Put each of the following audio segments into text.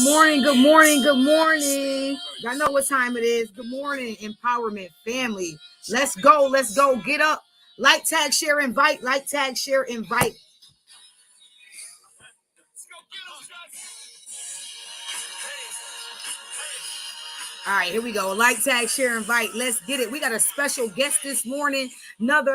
morning, good morning, good morning. Y'all know what time it is. Good morning, empowerment family. Let's go, get up. Like, tag, share, invite. Like, tag, share, invite. All right, here we go. Like, tag, share, invite. Let's get it. We got a special guest this morning. None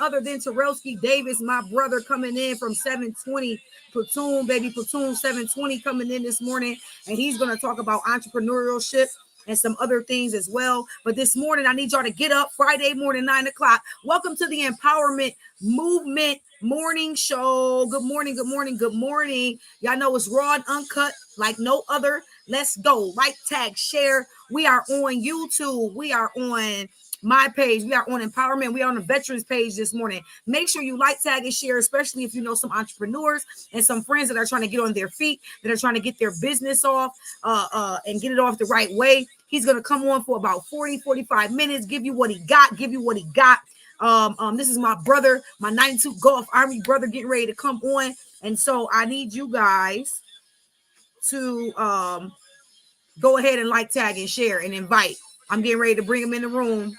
other than Terrellski Davis, my brother, coming in from 720 Platoon, baby Platoon 720 coming in this morning. And he's going to talk about entrepreneurship and some other things as well. But this morning, I need y'all to get up Friday morning, 9 o'clock. Welcome to the Empowerment Movement Morning Show. Good morning, good morning, good morning. Y'all know it's raw and uncut like no other. Let's go. Like, tag, share. We are on YouTube. We are on my page. We are on Empowerment. We are on the Veterans page this morning. Make sure you like, tag, and share, especially if you know some entrepreneurs and some friends that are trying to get on their feet, that are trying to get their business off and get it off the right way. He's going to come on for about 40-45 minutes, give you what he got. This is my brother, my 92 Gulf Army brother, getting ready to come on. And so I need you guys to go ahead and like, tag, and share and invite. I'm getting ready to bring him in the room.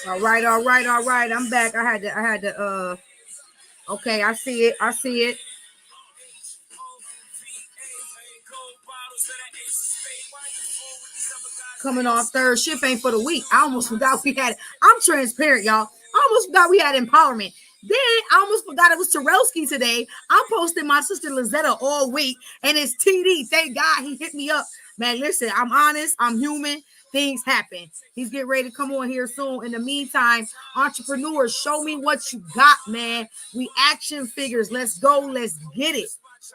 All right. I'm back. I had to okay, I see it. Coming off third shift ain't for the week. I almost forgot we had it. I'm transparent, y'all. I almost forgot we had empowerment. Then I almost forgot it was Terrellski today. I'm posting my sister Lizetta all week, and it's TD. Thank God he hit me up. Man, listen, I'm honest. I'm human. Things happen. He's getting ready to come on here soon. In the meantime, entrepreneurs, show me what you got, man. We action figures. Let's go. Let's get it.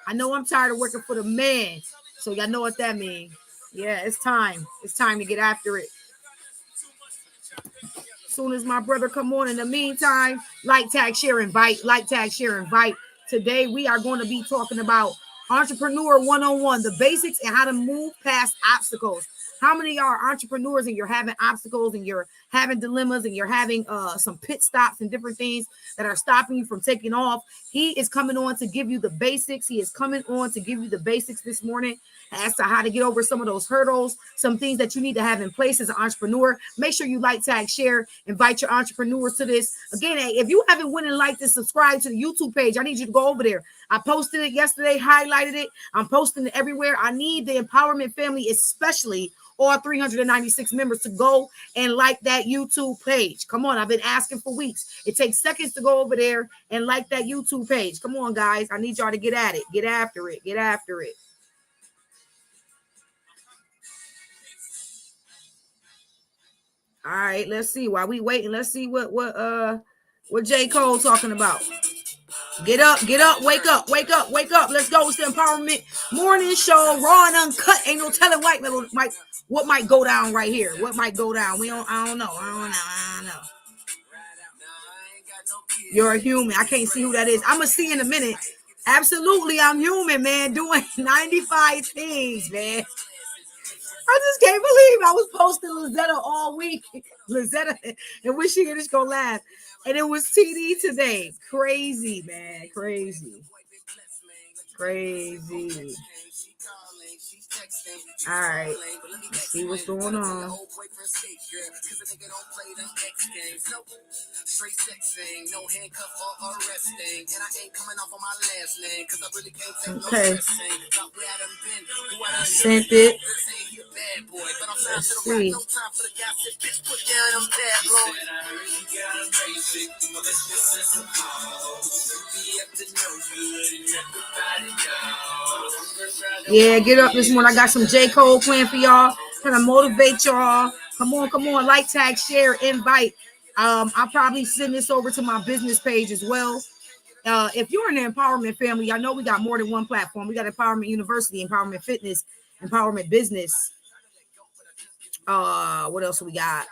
I know I'm tired of working for the man, so y'all know what that means. Yeah, it's time. It's time to get after it. As soon as my brother come on, in the meantime, like, tag, share, invite. Like, tag, share, invite. Today, we are going to be talking about Entrepreneur 101, the basics and how to move past obstacles. How many of y'all are entrepreneurs and you're having obstacles and you're having dilemmas and you're having some pit stops and different things that are stopping you from taking off? He is coming on to give you the basics. He is coming on to give you the basics this morning as to how to get over some of those hurdles, some things that you need to have in place as an entrepreneur. Make sure you like, tag, share, invite your entrepreneurs to this. Again, if you haven't went and liked and subscribed to the YouTube page, I need you to go over there. I posted it yesterday, highlighted it. I'm posting it everywhere. I need the Empowerment family, especially all 396 members, to go and like that YouTube page. Come on, I've been asking for weeks. It takes seconds to go over there and like that YouTube page. Come on, guys. I need y'all to get at it. Get after it. Get after it. All right, let's see. While we waiting, let's see what J. Cole talking about. Get up, wake up. Let's go. It's the Empowerment Morning Show, raw and uncut. Ain't no telling what might go down right here. What might go down? I don't know. You're a human. I can't see who that is. I'm gonna see in a minute. Absolutely, I'm human, man. Doing 95 things, man. I just can't believe I was posting Lizetta all week. Lizetta, and when she just gonna laugh. And it was TD today. Crazy, man. Crazy. All right. Let's see what's going on. Okay. Sent it. Let's see. Yeah, get up this morning. I got some J. Cole playing for y'all. Trying to motivate y'all. Come on. Like, tag, share, invite. I'll probably send this over to my business page as well. If you're in the empowerment family, I know we got more than one platform. We got Empowerment University, Empowerment Fitness, Empowerment Business. What else we got?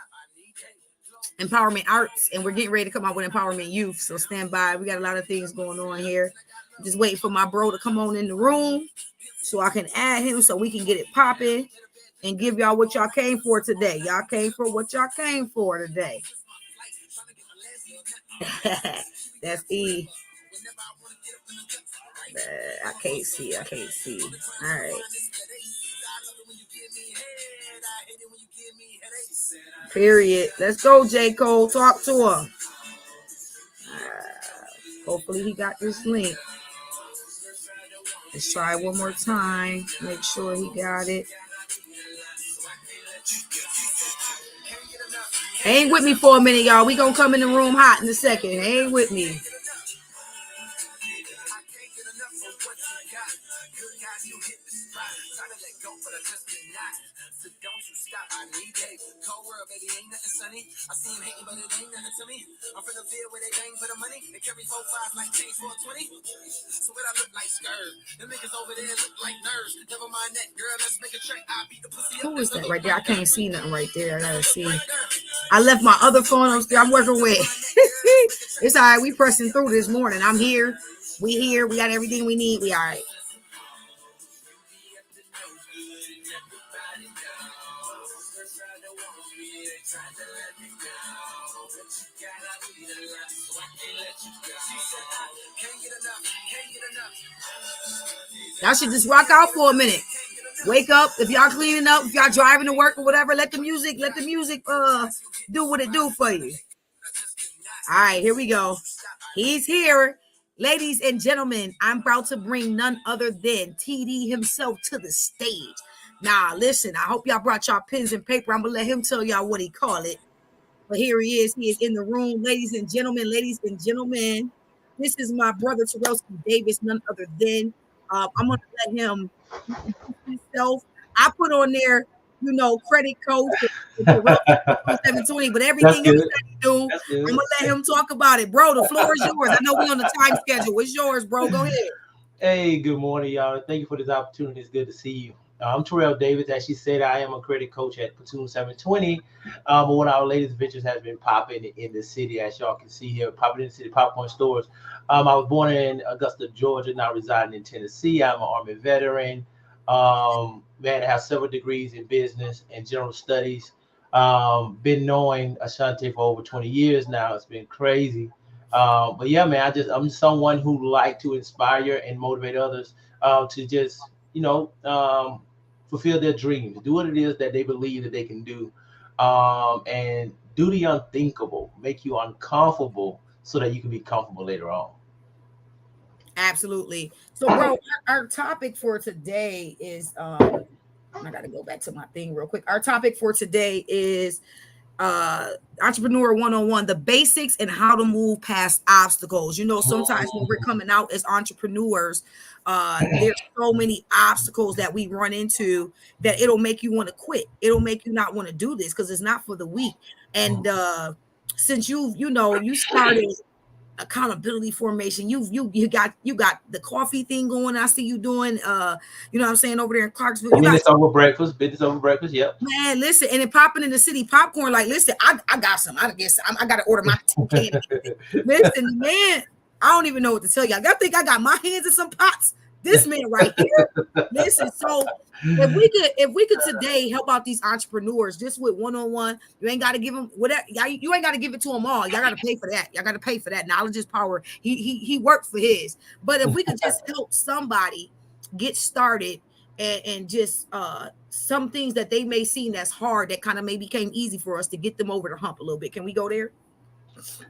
Empowerment Arts, and we're getting ready to come out with Empowerment Youth. So stand by. We got a lot of things going on here. Just waiting for my bro to come on in the room so I can add him so we can get it popping and give y'all what y'all came for today. Y'all came for what y'all came for today. That's E. I can't see. I can't see. All right. Period. Let's go, J. Cole. Talk to him. Hopefully he got this link. Let's try it one more time. Make sure he got it. Hang with me for a minute, y'all. We gonna come in the room hot in a second. Hang with me. I see him hating, but it ain't nothing to me. I'm from the field where they bang for the money. They carry 4-5 like chains for 20. So what I look like skirt. Them niggas over there look like nerds. Never mind that, girl. Let's make a track. I beat the pussy up. Who is that right there? I can't see nothing right there. I gotta see. I left my other phone upstairs. I'm working with. It's all right. We pressing through this morning. I'm here. We here. We got everything we need. We all right. Y'all should just rock out for a minute. Wake up. If y'all cleaning up, if y'all driving to work or whatever, let the music do what it do for you. All right, here we go. He's here. Ladies and gentlemen, I'm about to bring none other than TD himself to the stage. Now, listen, I hope y'all brought y'all pens and paper. I'm going to let him tell y'all what he call it. But here he is. He is in the room. Ladies and gentlemen, this is my brother, Terrellski Davis, none other than. I'm going to let him introduce himself. I put on there, credit code for 720, but everything else that he do, I'm going to let him talk about it. Bro, the floor is yours. I know we're on the time schedule. It's yours, bro. Go ahead. Hey, good morning, y'all. Thank you for this opportunity. It's good to see you. I'm Terrell Davis. As she said, I am a credit coach at Platoon 720. One of our latest ventures has been popping in the city, as y'all can see here, popping in the city popcorn stores. I was born in Augusta, Georgia, now residing in Tennessee. I'm an Army veteran. Man, I have several degrees in business and general studies. Been knowing Ashante for over 20 years now. It's been crazy. But yeah, man, I'm someone who like to inspire and motivate others to just, fulfill their dreams, do what it is that they believe that they can do, and do the unthinkable, make you uncomfortable so that you can be comfortable later on. Absolutely. So, bro, our topic for today is I got to go back to my thing real quick. Our topic for today is Entrepreneur 101, the basics and how to move past obstacles. Sometimes when we're coming out as entrepreneurs, there's so many obstacles that we run into that it'll make you want to quit. It'll make you not want to do this because it's not for the weak. And since you started accountability formation, you got the coffee thing going. I see you doing what I'm saying, over there in Clarksville. Business over breakfast, yep. Man, listen, and then popping in the city popcorn, like, listen, I got some. I guess I got to order my 10 cans. Listen, man, I don't even know what to tell you. I think I got my hands in some pots. This man right here. Listen, so if we could today help out these entrepreneurs just with one-on-one, you ain't got to give them whatever. You ain't got to give it to them all. Y'all got to pay for that. Y'all got to pay for that. Knowledge is power. He worked for his. But if we could just help somebody get started and just some things that they may seem that's hard that kind of maybe became easy for us to get them over the hump a little bit. Can we go there?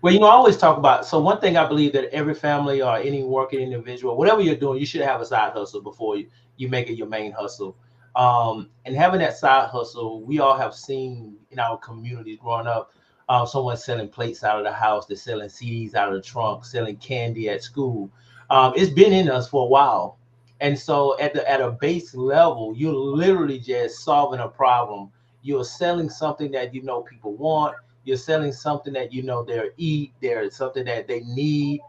Well, I always talk about, so one thing I believe that every family or any working individual, whatever you're doing, you should have a side hustle before you make it your main hustle. And having that side hustle, we all have seen in our communities growing up, someone selling plates out of the house, they're selling CDs out of the trunk, selling candy at school. It's been in us for a while. And so at a base level, you're literally just solving a problem. You're selling something that people want. You're selling something that they'll eat. There's something that they need.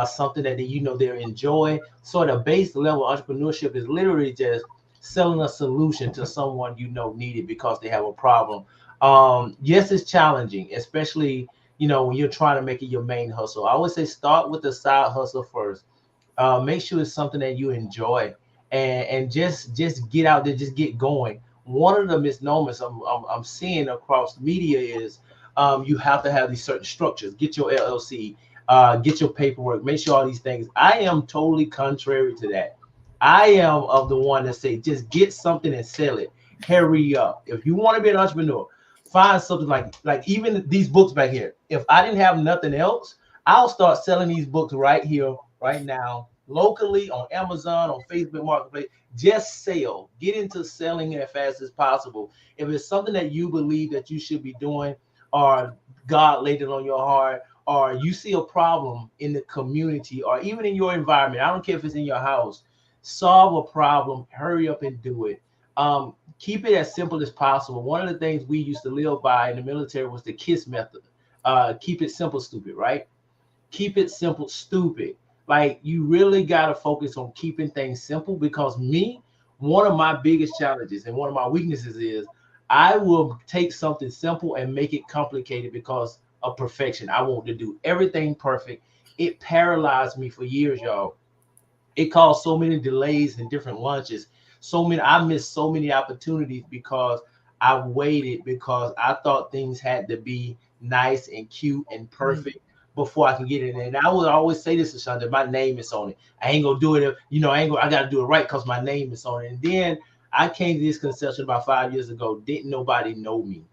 something that they enjoy. So at a base level, entrepreneurship is literally just selling a solution to someone needed because they have a problem. Yes, it's challenging, especially when you're trying to make it your main hustle. I would say start with the side hustle first. Make sure it's something that you enjoy, and just get out there, just get going. One of the misnomers I'm seeing across media is you have to have these certain structures. Get your LLC, get your paperwork, make sure all these things. I am totally contrary to that. I am of the one that say just get something and sell it. Hurry up. If you want to be an entrepreneur, find something like even these books back here. If I didn't have nothing else, I'll start selling these books right here, right now, locally on Amazon, on Facebook Marketplace. Just sell. Get into selling it as fast as possible. If it's something that you believe that you should be doing, or God laid it on your heart, or you see a problem in the community, or even in your environment, I don't care if it's in your house, solve a problem, hurry up and do it. Keep it as simple as possible. One of the things we used to live by in the military was the KISS method. Keep it simple, stupid, right? Keep it simple, stupid. Like you really got to focus on keeping things simple because one of my biggest challenges and one of my weaknesses is I will take something simple and make it complicated because of perfection. I want to do everything perfect. It paralyzed me for years, y'all. It caused so many delays and different lunches. I missed so many opportunities because I waited because I thought things had to be nice and cute and perfect before I can get it. And I would always say this to Shonda, my name is on it. I ain't gonna do it I gotta do it right because my name is on it. And then I came to this conception about 5 years ago. Didn't nobody know me?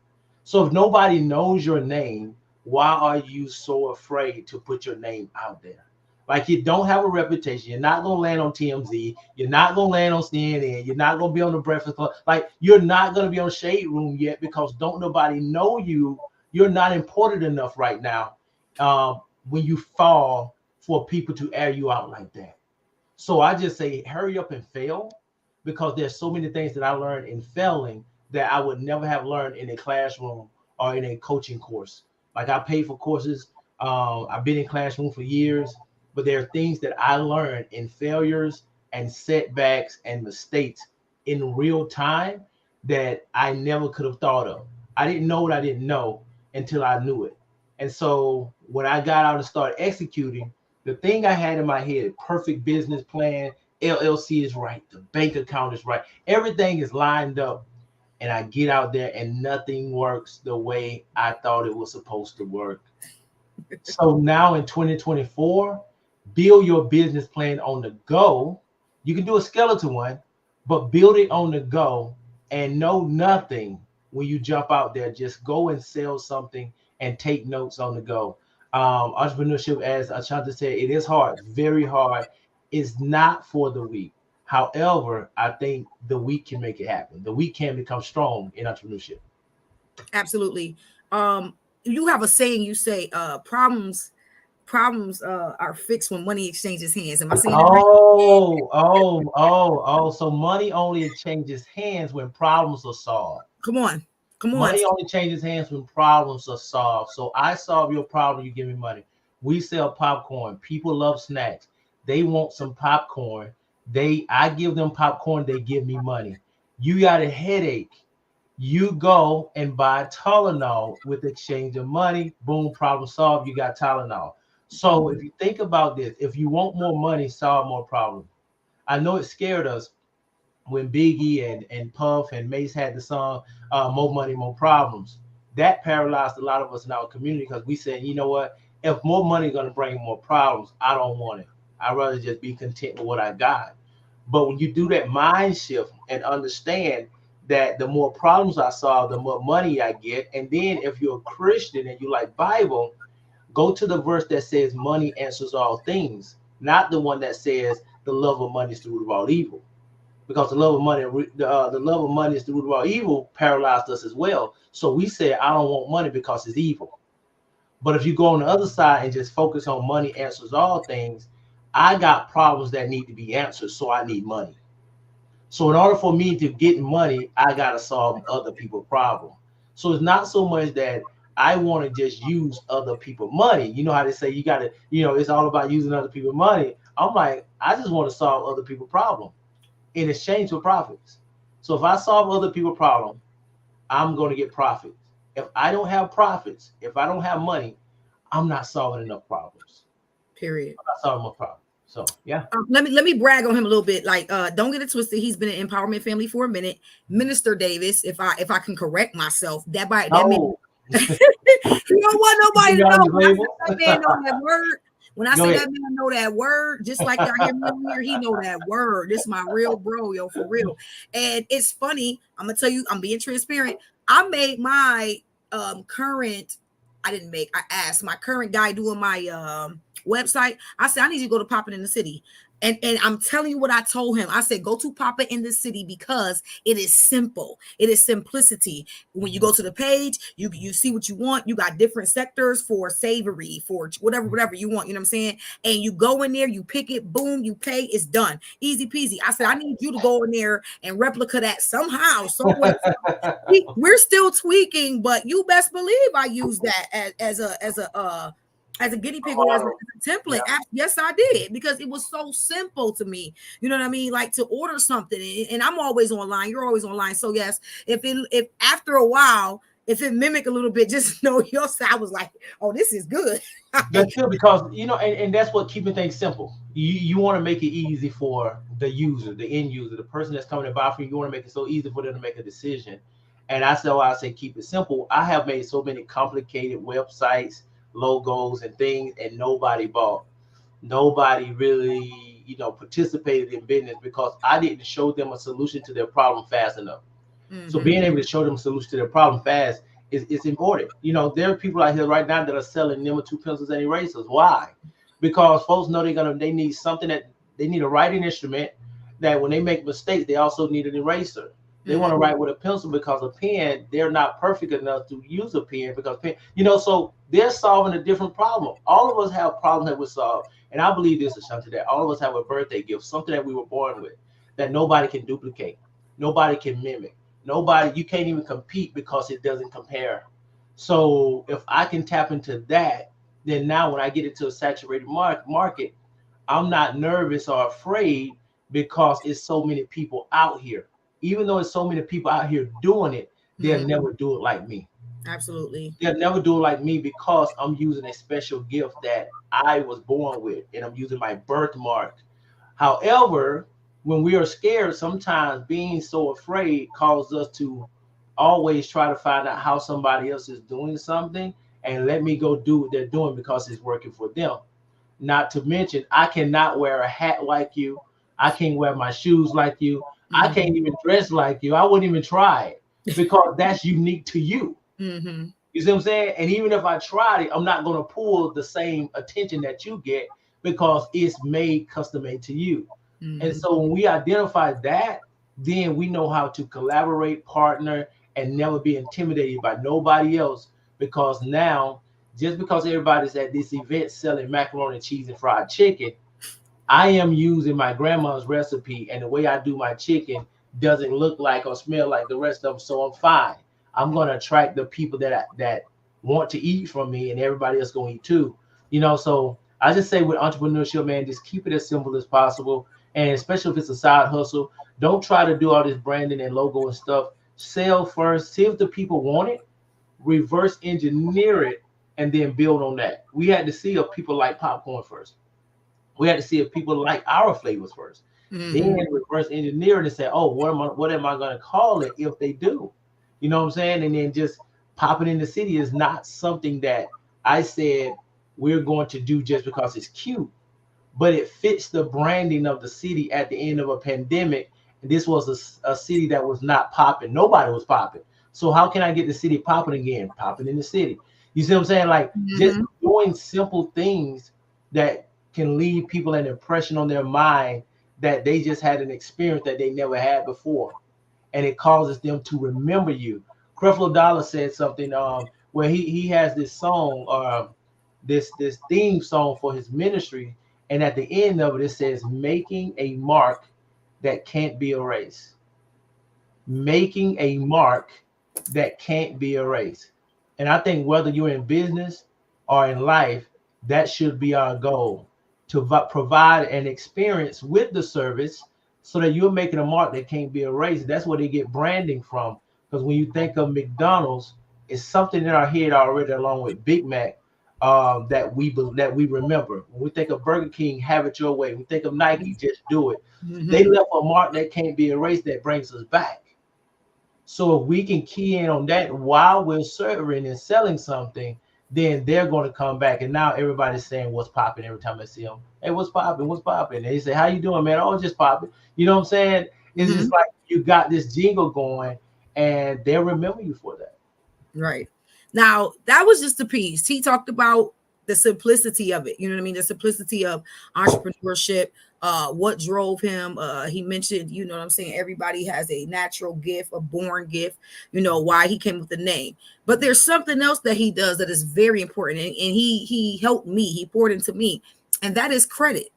So if nobody knows your name, why are you so afraid to put your name out there? Like you don't have a reputation. You're not gonna land on TMZ. You're not gonna land on CNN. You're not gonna be on the Breakfast Club. Like you're not gonna be on Shade Room yet because don't nobody know you. You're not important enough right now. When you fall for people to air you out like that. So I just say hurry up and fail because there's so many things that I learned in failing that I would never have learned in a classroom or in a coaching course. Like I paid for courses. I've been in classroom for years, but there are things that I learned in failures and setbacks and mistakes in real time that I never could have thought of. I didn't know what I didn't know until I knew it. And so when I got out and started executing, the thing I had in my head, perfect business plan, LLC is right, the bank account is right, everything is lined up. And I get out there and nothing works the way I thought it was supposed to work. So now in 2024, build your business plan on the go. You can do a skeleton one, but build it on the go and know nothing when you jump out there. Just go and sell something and take notes on the go. Entrepreneurship, as Ashanta said, it is hard, very hard. It's not for the weak. However, I think the weak can make it happen. The weak can become strong in entrepreneurship. Absolutely. You have a saying, you say problems are fixed when money exchanges hands. Am I saying that right? So money only changes hands when problems are solved. Come on. Come on. Money only changes hands when problems are solved. So I solve your problem, you give me money. We sell popcorn. People love snacks. They want some popcorn. I give them popcorn, they give me money. You got a headache. You go and buy Tylenol with exchange of money. Boom, problem solved. You got Tylenol. So if you think about this, if you want more money, solve more problems. I know it scared us when Biggie and Puff and Mace had the song More Money, More Problems. That paralyzed a lot of us in our community because we said, you know what? If more money is going to bring more problems, I don't want it. I'd rather just be content with what I got. But when you do that mind shift and understand that the more problems I solve, the more money I get. And then if you're a Christian and you like Bible, go to the verse that says money answers all things, not the one that says the love of money is the root of all evil. Because the love of money is the root of all evil paralyzed us as well. So we said, I don't want money because it's evil. But if you go on the other side and just focus on money answers all things, I got problems that need to be answered, so I need money. So in order for me to get money, I got to solve other people's problems. So it's not so much that I want to just use other people's money. You know how they say you got to, it's all about using other people's money. I'm like, I just want to solve other people's problems in exchange for profits. So if I solve other people's problems, I'm going to get profits. If I don't have profits, if I don't have money, I'm not solving enough problems. Period. I'm not solving my problem. So yeah. Let me brag on him a little bit. Like, don't get it twisted. He's been an empowerment family for a minute. Minister Davis, if I can correct myself, that means Oh, you don't want nobody to know. When I label. say that man know that word, when I Go say ahead. that man know that word, just like y'all hear me on here, he know that word. This is my real bro, yo, for real. And it's funny. I'm gonna tell you, I'm being transparent. I made my current. I didn't make. I asked my current guy doing my website. I said, I need you to go to Poppin' in the City. And I'm telling you what I told him. I said, go to Papa in the City because it is simple. It is simplicity. When you go to the page, you see what you want. You got different sectors for savory, for whatever you want. You know what I'm saying? And you go in there, you pick it, boom, you pay, it's done. Easy peasy. I said, I need you to go in there and replica that somehow, some way. We're still tweaking, but you best believe I use that as a guinea pig or as a template. Yeah. Yes, I did, because it was so simple to me. You know what I mean? Like to order something, and I'm always online. You're always online. So yes, if after a while, if it mimic a little bit, just know your side. I was like, oh, this is good. That's good because and that's what keeping things simple. You want to make it easy for the user, the end user, the person that's coming to buy from you. You want to make it so easy for them to make a decision. And that's why I say keep it simple. I have made so many complicated websites, logos, and things, and nobody bought. Nobody really, participated in business because I didn't show them a solution to their problem fast enough. So being able to show them a solution to their problem fast is important. There are people out here right now that are selling number two pencils and erasers. Why? Because folks know they need something, that they need a writing instrument, that when they make mistakes, they also need an eraser. They want to write with a pencil because a pen, they're not perfect enough to use a pen because so they're solving a different problem. All of us have problems that we solve. And I believe this, Ashanti, that all of us have a birthday gift, something that we were born with that nobody can duplicate. Nobody can mimic. You can't even compete because it doesn't compare. So if I can tap into that, then now when I get into a saturated market, I'm not nervous or afraid because it's so many people out here. Even though it's so many people out here doing it, they'll never do it like me. Absolutely. They'll never do it like me because I'm using a special gift that I was born with, and I'm using my birthmark. However, when we are scared, sometimes being so afraid causes us to always try to find out how somebody else is doing something and let me go do what they're doing because it's working for them. Not to mention, I cannot wear a hat like you. I can't wear my shoes like you. I can't even dress like you. I wouldn't even try it because that's unique to you. You see what I'm saying? And even if I tried it, I'm not going to pull the same attention that you get because it's made custom made to you. And so when we identify that, then we know how to collaborate, partner, and never be intimidated by nobody else. Because now, just because everybody's at this event selling macaroni and cheese and fried chicken, I am using my grandma's recipe, and the way I do my chicken doesn't look like or smell like the rest of them, so I'm fine. I'm going to attract the people that want to eat from me, and everybody else going to eat too. So I just say with entrepreneurship, man, just keep it as simple as possible, and especially if it's a side hustle, don't try to do all this branding and logo and stuff. Sell first, see if the people want it, reverse engineer it, and then build on that. We had to see if people like popcorn first. We had to see if people like our flavors first. Then reverse engineer it and say, oh, what am I going to call it if they do? You know what I'm saying? And then just popping in the city is not something that I said we're going to do just because it's cute, but it fits the branding of the city at the end of a pandemic. And this was a city that was not popping. Nobody was popping. So how can I get the city popping again? Popping in the city. You see what I'm saying? Like just doing simple things that can leave people an impression on their mind that they just had an experience that they never had before. And it causes them to remember you. Creflo Dollar said something where he has this song, this theme song for his ministry, and at the end of it, it says, making a mark that can't be erased. Making a mark that can't be erased. And I think whether you're in business or in life, that should be our goal, to provide an experience with the service so that you're making a mark that can't be erased. That's where they get branding from. Because when you think of McDonald's, it's something in our head already, along with Big Mac, that we remember. When we think of Burger King, have it your way. When we think of Nike, just do it. They Mm-hmm. left a mark that can't be erased that brings us back. So if we can key in on that while we're serving and selling something, then they're going to come back. And now everybody's saying what's popping every time I see them. Hey, what's popping? What's popping? They say, how you doing, man? Oh, just popping. You know what I'm saying? It's Mm-hmm. just like you got this jingle going, and they'll remember you for that. Right. Now, that was just a piece. He talked about the simplicity of it. You know what I mean? The simplicity of entrepreneurship, what drove him. He mentioned, you know what I'm saying, everybody has a natural gift, a born gift, you know, why he came with the name. But there's something else that he does that is very important. And he helped me, he poured into me, and that is credit.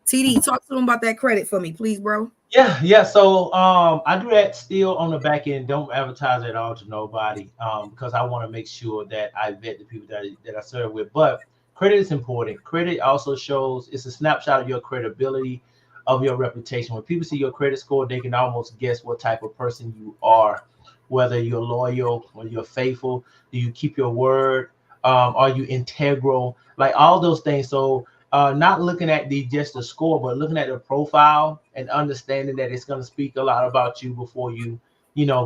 TD, talk to him about that credit for me, please, bro. Yeah, yeah. So I do that still on the back end. Don't advertise at all to nobody, because I want to make sure that I vet the people that I serve with. But credit is important. Credit also shows, it's a snapshot of your credibility, of your reputation. When people see your credit score, they can almost guess what type of person you are, whether you're loyal or you're faithful. Do you keep your word? Are you integral? Like all those things. So not looking at the just the score, but looking at the profile and understanding that it's going to speak a lot about you before you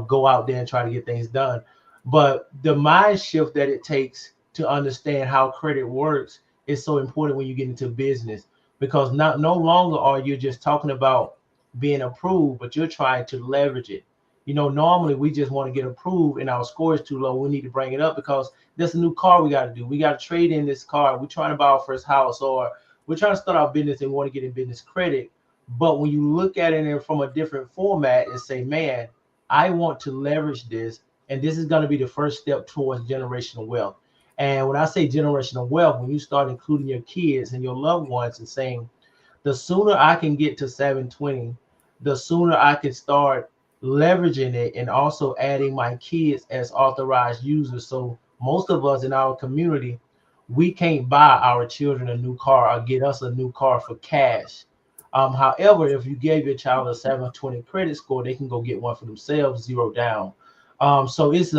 go out there and try to get things done. But the mind shift that it takes to understand how credit works is so important when you get into business, because not no longer are you just talking about being approved, but you're trying to leverage it. Normally we just want to get approved and our score is too low. We need to bring it up because there's a new car we got to do. We got to trade in this car. We're trying to buy our first house, or we're trying to start our business and want to get in business credit. But when you look at it from a different format and say, man, I want to leverage this, and this is going to be the first step towards generational wealth. And when I say generational wealth, when you start including your kids and your loved ones and saying, the sooner I can get to 720, the sooner I can start leveraging it and also adding my kids as authorized users. So most of us in our community, we can't buy our children a new car or get us a new car for cash. However, if you gave your child a 720 credit score, they can go get one for themselves, zero down. So it's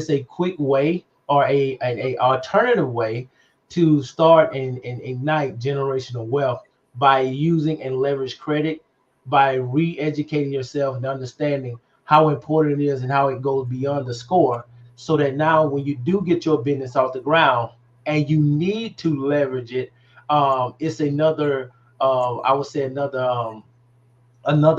a quick way, or a alternative way to start and ignite generational wealth by using and leverage credit, by re-educating yourself and understanding how important it is and how it goes beyond the score, so that now when you do get your business off the ground and you need to leverage it, it's another, I would say, another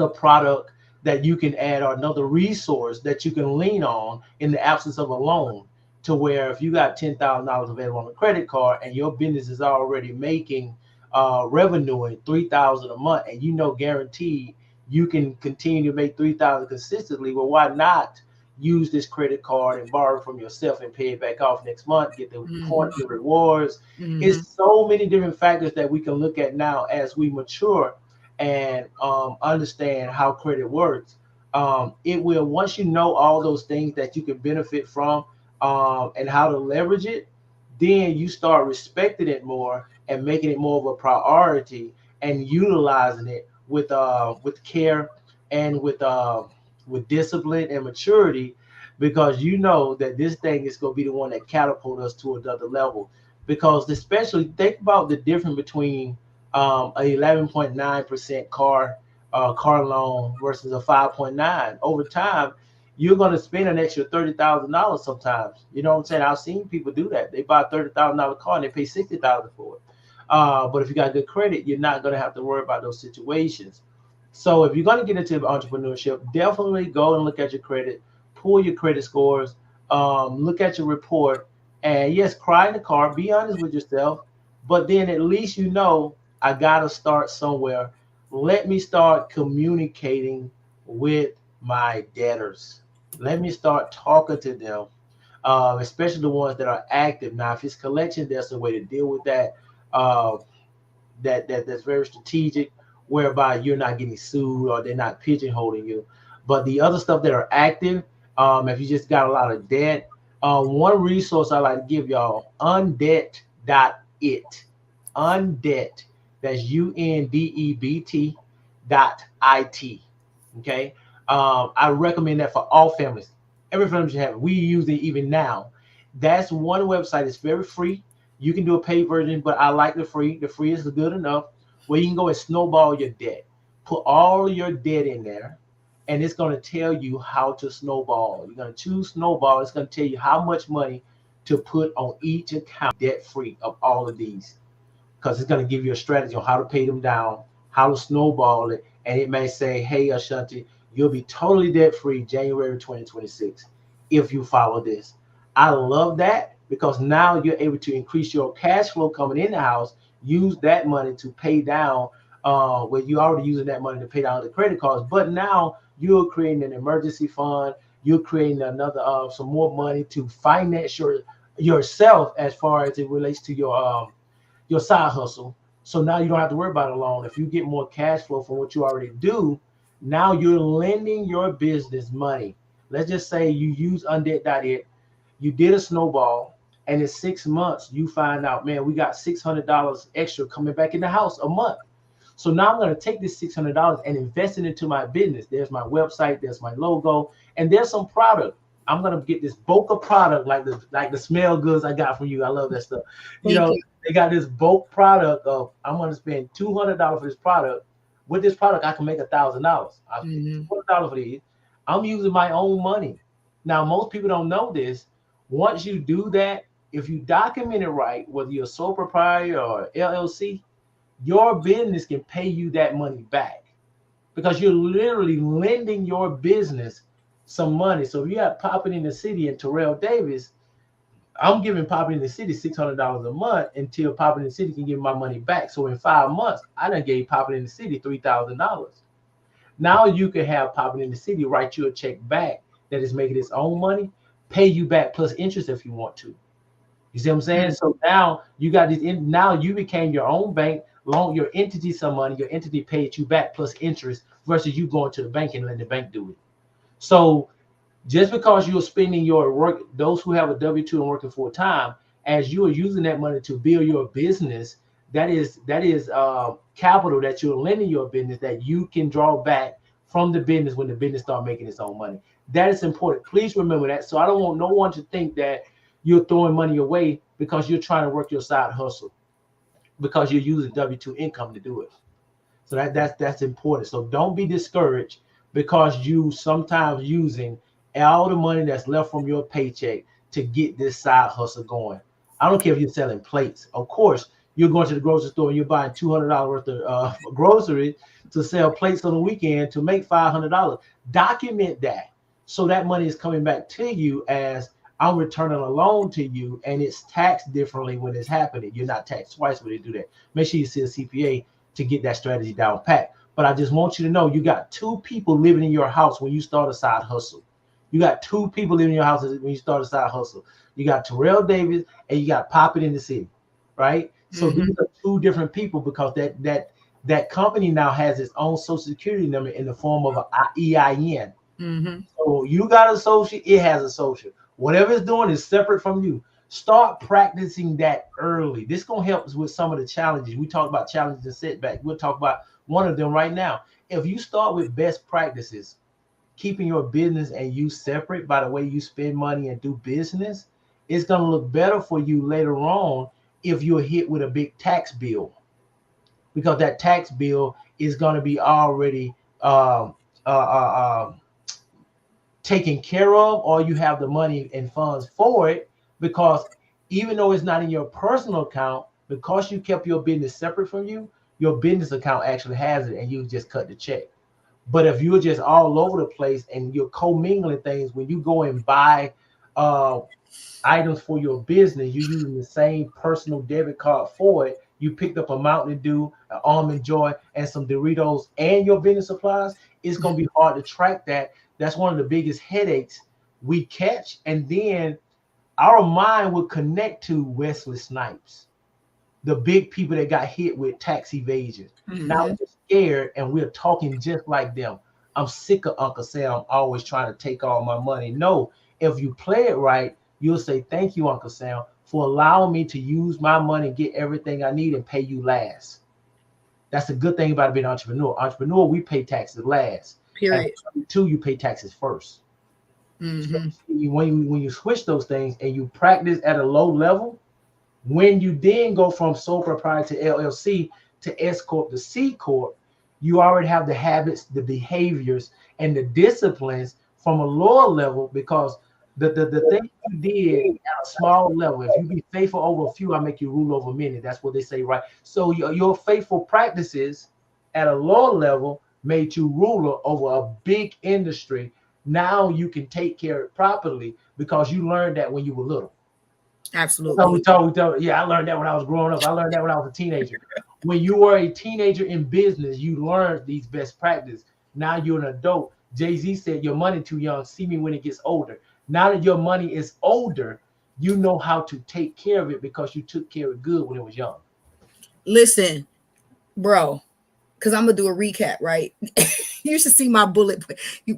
product that you can add, or another resource that you can lean on in the absence of a loan. To where if you got $10,000 available on a credit card and your business is already making revenue in 3,000 a month, and guaranteed you can continue to make 3,000 consistently, well, why not use this credit card and borrow from yourself and pay it back off next month, get the Mm-hmm. point, the rewards. Mm-hmm. It's so many different factors that we can look at now as we mature and understand how credit works. It will, once you know all those things that you can benefit from, and how to leverage it, then you start respecting it more and making it more of a priority and utilizing it with care and with discipline and maturity, because you know that this thing is going to be the one that catapult us to another level. Because especially think about the difference between a 11.9% car loan versus a 5.9. Over time, you're going to spend an extra $30,000 sometimes. You know what I'm saying? I've seen people do that. They buy a $30,000 car and they pay $60,000 for it. But if you got good credit, you're not going to have to worry about those situations. So if you're going to get into entrepreneurship, definitely go and look at your credit, pull your credit scores, look at your report, and yes, cry in the car. Be honest with yourself, but then at least I got to start somewhere. Let me start communicating with my debtors. Let me start talking to them, especially the ones that are active. Now, if it's collection, there's a way to deal with that. Uh, that's very strategic, whereby you're not getting sued or they're not pigeonholing you. But the other stuff that are active, if you just got a lot of debt, One resource I like to give y'all, undebt.it. Undebt. That's UNDEBT.IT. Okay. I recommend that for all families. Every family should have it. We use it even now. That's one website. It's very free. You can do a paid version, but I like the free. The free is good enough where you can go and snowball your debt. Put all your debt in there, and it's going to tell you how to snowball. You're going to choose snowball. It's going to tell you how much money to put on each account debt free of all of these, because it's going to give you a strategy on how to pay them down, how to snowball it. And it may say, hey, Ashanti, you'll be totally debt free January 2026 if you follow this. I love that because now you're able to increase your cash flow coming in the house, use that money to pay down where you already using that money to pay down the credit cards. But now you're creating an emergency fund. You're creating another some more money to finance yourself as far as it relates to your side hustle. So now you don't have to worry about it alone. If you get more cash flow from what you already do, now you're lending your business money. Let's just say you use undebt.it, you did a snowball, and in 6 months you find out, man, we got $600 extra coming back in the house a month. So now I'm going to take this $600 and invest it into my business. There's my website, there's my logo, and there's some product. I'm going to get this bulk of product like the smell goods I got from you. I love that stuff. You Thank know, you. they got this bulk product of I'm going to spend $200 for this product. With this product, I can make $1,000. I spend Mm-hmm. $200 for these. I'm using my own money. Now, most people don't know this. Once you do that, if you document it right, whether you're a sole proprietor or LLC, your business can pay you that money back because you're literally lending your business some money. So if you have Popping in the City and Terrell Davis, I'm giving Popping in the City $600 a month until Popping in the City can give my money back. So in 5 months, I done gave Popping in the City $3,000. Now you can have Popping in the City write you a check back that is making its own money, pay you back plus interest if you want to. You see what I'm saying? So now you got this. Now you became your own bank, loan your entity some money. Your entity paid you back plus interest versus you going to the bank and letting the bank do it. So just because you're spending your work, those who have a W-2 and working full time, as you are using that money to build your business, that is capital that you're lending your business that you can draw back from the business when the business start making its own money. That is important. Please remember that. So I don't want no one to think that you're throwing money away because you're trying to work your side hustle because you're using W-2 income to do it. So that's important. So don't be discouraged because you sometimes using all the money that's left from your paycheck to get this side hustle going. I don't care if you're selling plates. Of course, you're going to the grocery store and you're buying $200 worth of groceries to sell plates on the weekend to make $500. Document that so that money is coming back to you as I'm returning a loan to you, and it's taxed differently when it's happening. You're not taxed twice when they do that. Make sure you see a CPA to get that strategy down pat. But I just want you to know you got two people living in your house when you start a side hustle. You got two people living in your house when you start a side hustle. You got Terrell Davis and you got Poppin in the City, right? So Mm-hmm. these are two different people because that company now has its own social security number in the form of an EIN. Mm-hmm. So you got a social, it has a social. Whatever it's doing is separate from you. Start practicing that early. This gonna help us with some of the challenges. We talked about challenges and setbacks. We'll talk about one of them right now. If you start with best practices, keeping your business and you separate by the way you spend money and do business, it's gonna look better for you later on if you're hit with a big tax bill because that tax bill is gonna be already taken care of, or you have the money and funds for it, because even though it's not in your personal account, because you kept your business separate from you, your business account actually has it and you just cut the check. But if you're just all over the place and you're commingling things, when you go and buy uh, items for your business, you're using the same personal debit card for it. You picked up a Mountain Dew, an Almond Joy, and some Doritos and your business supplies. It's going to be hard to track that. That's one of the biggest headaches we catch. And then our mind will connect to Wesley Snipes, the big people that got hit with tax evasion. Now Mm-hmm. we're scared and we're talking just like them. I'm sick of Uncle Sam always trying to take all my money. No, if you play it right, you'll say, thank you, Uncle Sam, for allowing me to use my money and get everything I need and pay you last. That's the good thing about being an entrepreneur. Entrepreneur, we pay taxes last. And Period. two, you pay taxes first. So Mm-hmm. when you switch those things and you practice at a low level, when you then go from sole proprietor to LLC to S corp to C corp, you already have the habits, the behaviors, and the disciplines from a lower level, because the thing you did at a small level, if you be faithful over a few, I make you rule over many. That's what they say, right? So your faithful practices at a lower level made you ruler over a big industry. Now you can take care of it properly because you learned that when you were little. So Absolutely. we told, yeah, I learned that when I was growing up. I learned that when I was a teenager. When you were a teenager in business, you learned these best practices. Now you're an adult. Jay-Z said, your money too young. See me when it gets older. Now that your money is older, you know how to take care of it because you took care of it good when it was young. Listen, bro, because I'm gonna do a recap, right? You should see my bullet.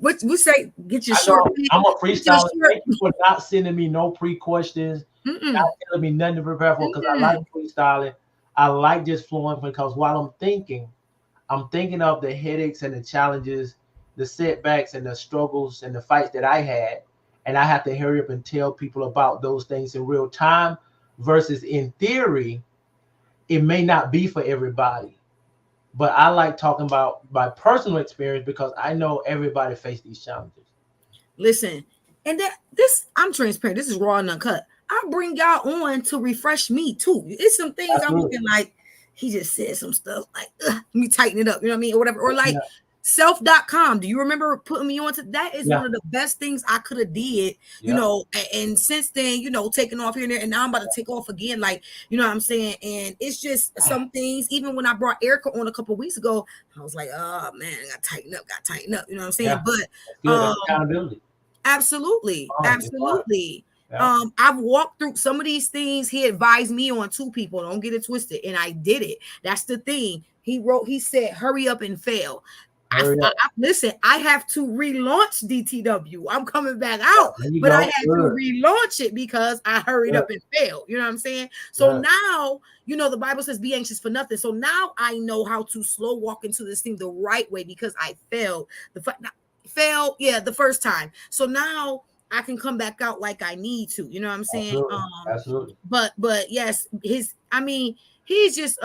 What we say? Get your I short. know I'm a Get your freestyler. short. Thank you for not sending me no pre-questions, not Mm-mm, telling me nothing to prepare for, because I like mm-mm. freestyling. I like just flowing because while I'm thinking of the headaches and the challenges, the setbacks and the struggles and the fights that I had. And I have to hurry up and tell people about those things in real time versus in theory, it may not be for everybody. But I like talking about my personal experience because I know everybody face these challenges. Listen, and that this I'm transparent. This is raw and uncut. I bring y'all on to refresh me too. It's some things I'm Absolutely. looking like. He just said some stuff like, let me tighten it up. You know what I mean, or whatever. Or like Yeah, self.com. Do you remember putting me on to that? Is yeah, one of the best things I could have did. You yeah. know, and since then, you know, taking off here and there, and now I'm about to take off again. Like, you know what I'm saying? And it's just some things. Even when I brought Erica on a couple of weeks ago, I was like, oh man, I got to tighten up, got to tighten up. You know what I'm saying? Yeah. That's But good. That's accountability. absolutely, Fun. It's fun. absolutely. Yeah. I've walked through some of these things. He advised me on two people. Don't get it twisted, and I did it. That's the thing. He wrote. He said, "Hurry up and fail." Hurry up. Listen. I have to relaunch DTW. I'm coming back out, There you but I go. had to Good. relaunch it because I hurried Good. up and failed. You know what I'm saying? So Good. now, you know, the Bible says, "Be anxious for nothing." So now I know how to slow walk into this thing the right way because I failed. Failed, yeah, the first time. So now I can come back out like I need to. You know what I'm saying? Absolutely. Absolutely. But yes, I mean, he's just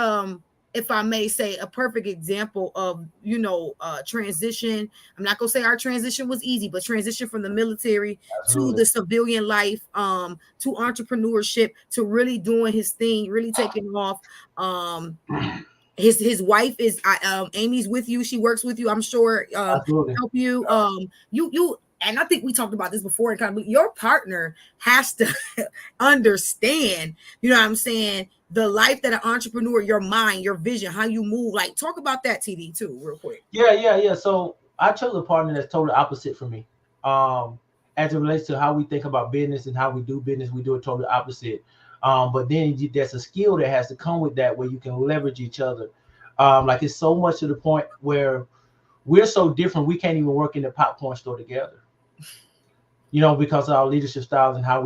if I may say, a perfect example of, you know, transition. I'm not gonna say our transition was easy, but transition from the military to Absolutely. the civilian life, to entrepreneurship, to really doing his thing, really taking off. His wife is Amy's with you, she works with you, I'm sure, Absolutely. help you, you and I think we talked about this before, and kind of your partner has to understand, you know what I'm saying, the life that an entrepreneur, your mind, your vision, how you move. Like, talk about that, TD, too, real quick. Yeah. So I chose a partner that's totally opposite for me. Um, as it relates to how we think about business and how we do business, we do it totally opposite. But then there's a skill that has to come with that where you can leverage each other. Like it's so much to the point where we're so different, we can't even work in the popcorn store together. You know, because of our leadership styles and how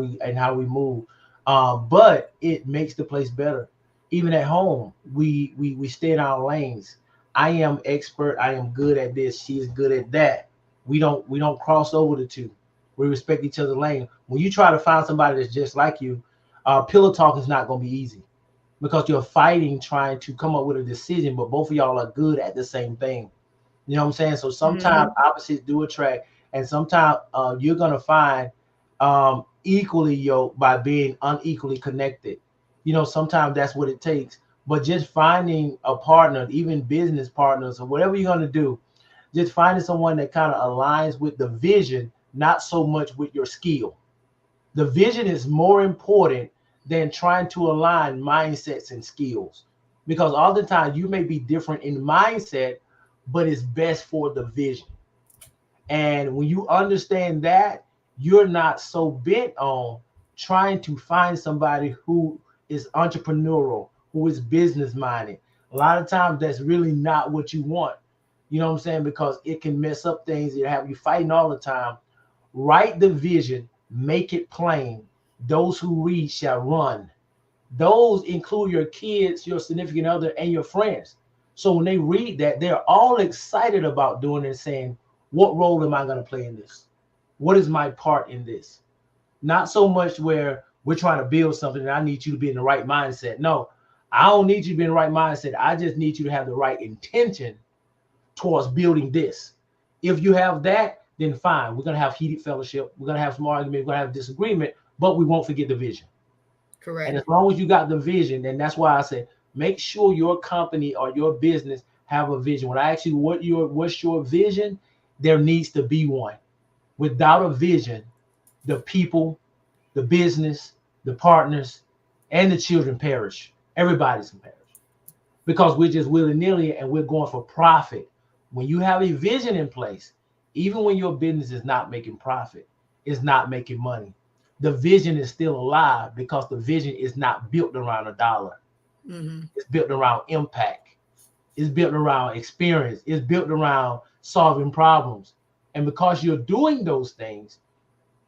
we move. But it makes the place better. Even at home, we stay in our lanes. I am expert. I am good at this. She is good at that. We don't cross over the two. We respect each other's lane. When you try to find somebody that's just like you, pillow talk is not going to be easy because you're fighting trying to come up with a decision, but both of y'all are good at the same thing. You know what I'm saying? So sometimes Mhm. opposites do attract, and sometimes you're gonna find equally yoked by being unequally connected. You know, sometimes that's what it takes. But just finding a partner, even business partners or whatever you're gonna do, just finding someone that kind of aligns with the vision, not so much with your skill. The vision is more important than trying to align mindsets and skills because oftentimes you may be different in mindset, but it's best for the vision. And when you understand that, you're not so bent on trying to find somebody who is entrepreneurial, who is business minded. A lot of times that's really not what you want. You know what I'm saying? Because it can mess up things. It have you fighting all the time. Write the vision, make it plain, Those who read shall run. Those include your kids, your significant other, and your friends. So when they read that, they're all excited about doing it and saying, what role am I going to play in this? What is my part in this? Not so much where we're trying to build something and I need you to be in the right mindset. No, I don't need you to be in the right mindset. I just need you to have the right intention towards building this. If you have that, then fine. We're going to have heated fellowship. We're going to have some argument. We're going to have disagreement, but we won't forget the vision. Correct. And as long as you got the vision, then that's why I say make sure your company or your business have a vision. When I ask you what's your vision, there needs to be one. Without a vision, the people, the business, the partners, and the children perish. Everybody's gonna perish because we're just willy-nilly and we're going for profit. When you have a vision in place, even when your business is not making profit, it's not making money, the vision is still alive because the vision is not built around a dollar. Mm-hmm. It's built around impact. It's built around experience. It's built around solving problems. And because you're doing those things,